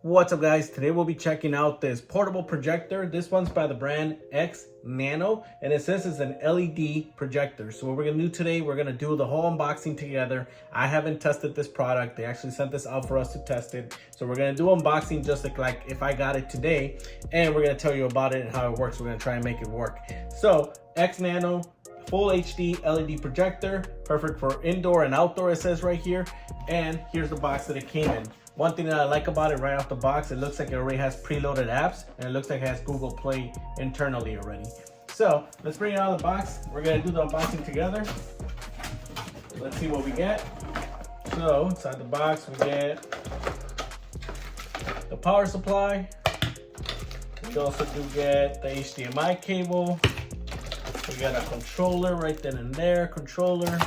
What's up, guys? Today we'll be checking out this portable projector. This one's by the brand X Nano, and it says it's an LED projector. So what we're gonna do today, we're gonna do the whole unboxing together. I haven't tested this product. They actually sent this out for us to test it. So we're gonna do unboxing just like if I got it today, and we're gonna tell you about it and how it works. We're gonna try and make it work. So X Nano, full HD LED projector, perfect for indoor and outdoor, it says right here. And here's the box that it came in. One thing that I like about it right off the box, it looks like it already has preloaded apps, and it looks like it has Google Play internally already. So let's bring it out of the box. We're gonna do the unboxing together. Let's see what we get. So inside the box we get the power supply. We also do get the HDMI cable. We got a controller right then and there, controller.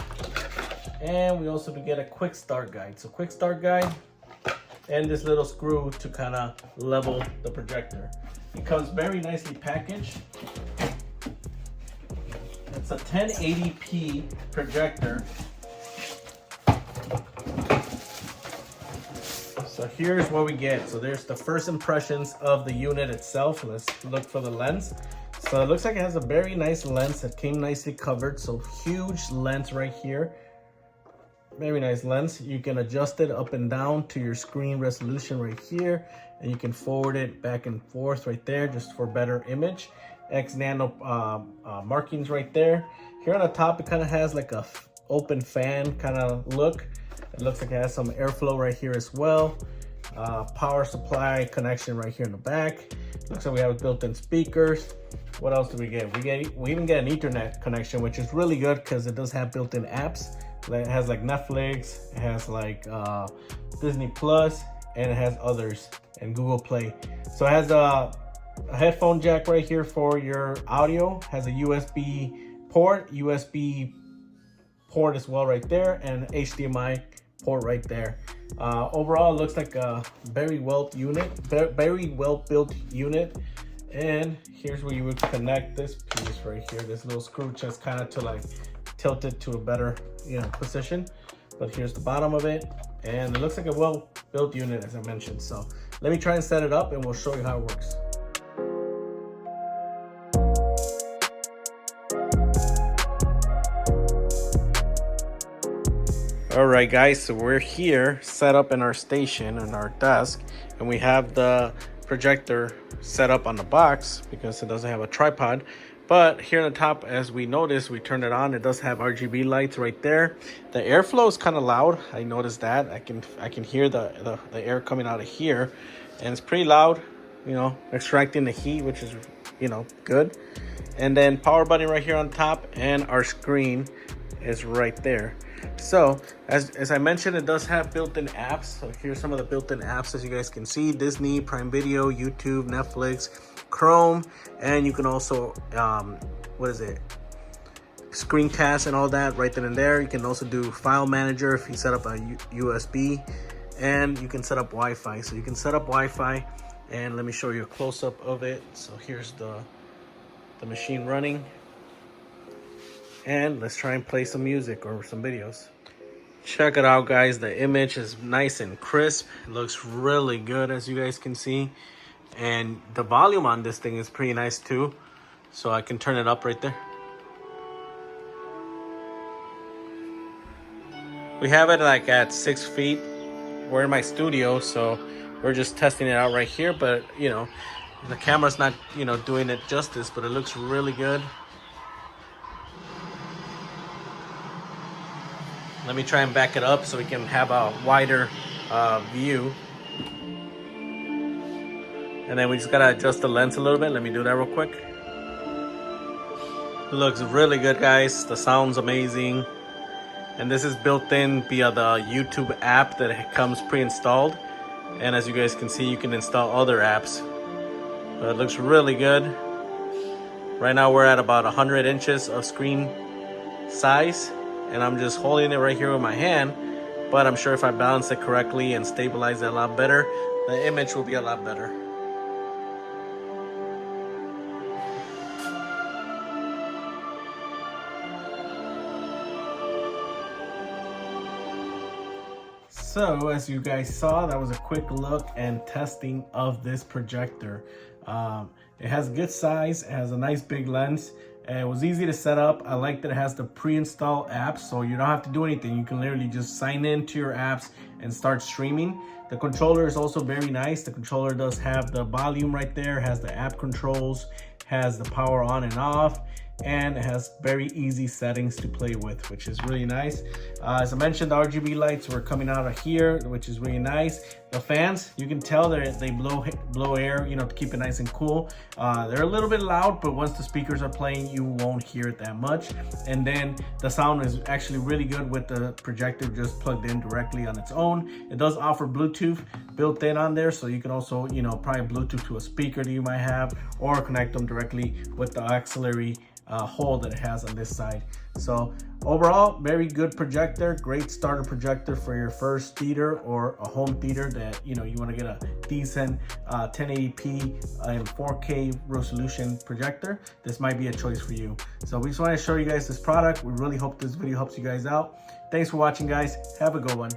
And we also do get a quick start guide. So quick start guide, and this little screw to kind of level the projector. It comes very nicely packaged. It's a 1080p projector. So here's what we get. So there's the first impressions of the unit itself. Let's look for the lens. So it looks like it has a very nice lens that came nicely covered. So huge lens right here. Very nice lens. You can adjust it up and down to your screen resolution right here, and you can forward it back and forth right there just for better image. X Nano markings right there. Here on the top, it kind of has like a open fan kind of look. It looks like it has some airflow right here as well. Power supply connection right here in the back. Looks like we have built-in speakers. What else do we get? We even get an Ethernet connection, which is really good because it does have built-in apps. It has like Netflix, it has like Disney Plus, and it has others, and Google Play. So it has a headphone jack right here for your audio, has a USB port as well right there, and HDMI port right there. Overall, it looks like a very well built unit. And here's where you would connect this piece right here, this little screw, just kind of to like tilt it to a better position. But here's the bottom of it, and it looks like a well-built unit, as I mentioned. So let me try and set it up, and we'll show you how it works. All right, guys, so we're here set up in our station and our desk, and we have the projector set up on the box because it doesn't have a tripod. But here on the top, as we notice, we turn it on, it does have RGB lights right there. The airflow is kind of loud. I noticed that. I can hear the air coming out of here, and it's pretty loud, extracting the heat, which is good. And then power button right here on top, and our screen is right there. So as I mentioned, it does have built-in apps. So here's some of the built-in apps, as you guys can see: Disney, Prime Video, YouTube, Netflix, Chrome, and you can also screencast and all that right then and there. You can also do file manager if you set up a USB, and you can set up Wi-Fi. So you can set up Wi-Fi, and let me show you a close-up of it. So here's the machine running, and let's try and play some music or some videos. Check it out, guys. The image is nice and crisp. It looks really good, as you guys can see. And the volume on this thing is pretty nice too. So I can turn it up right there. We have it like at 6 feet. We're in my studio, so we're just testing it out right here. But the camera's not doing it justice, but it looks really good. Let me try and back it up so we can have a wider view. And then we just gotta adjust the lens a little bit. Let me do that real quick. It looks really good, guys. The sound's amazing. And this is built in via the YouTube app that comes pre-installed. And as you guys can see, you can install other apps. But it looks really good. Right now we're at about 100 inches of screen size. And I'm just holding it right here with my hand, but I'm sure if I balance it correctly and stabilize it a lot better, the image will be a lot better. So as you guys saw, that was a quick look and testing of this projector. It has good size, it has a nice big lens, and it was easy to set up. I like that it has the pre-installed apps, so you don't have to do anything. You can literally just sign in to your apps and start streaming. The controller is also very nice. The controller does have the volume right there, has the app controls, has the power on and off, and it has very easy settings to play with, which is really nice. As I mentioned, the RGB lights were coming out of here, which is really nice. The fans, you can tell they blow air, you know, to keep it nice and cool. They're a little bit loud, but once the speakers are playing, you won't hear it that much. And then the sound is actually really good with the projector just plugged in directly on its own. It does offer Bluetooth built in on there, so you can also, you know, probably Bluetooth to a speaker that you might have, or connect them directly with the auxiliary hole that it has on this side. So overall, very good projector, great starter projector for your first theater or a home theater that, you know, you want to get a decent 1080p and 4K resolution projector. This might be a choice for you. So we just want to show you guys this product. We really hope this video helps you guys out. Thanks for watching, guys. Have a good one.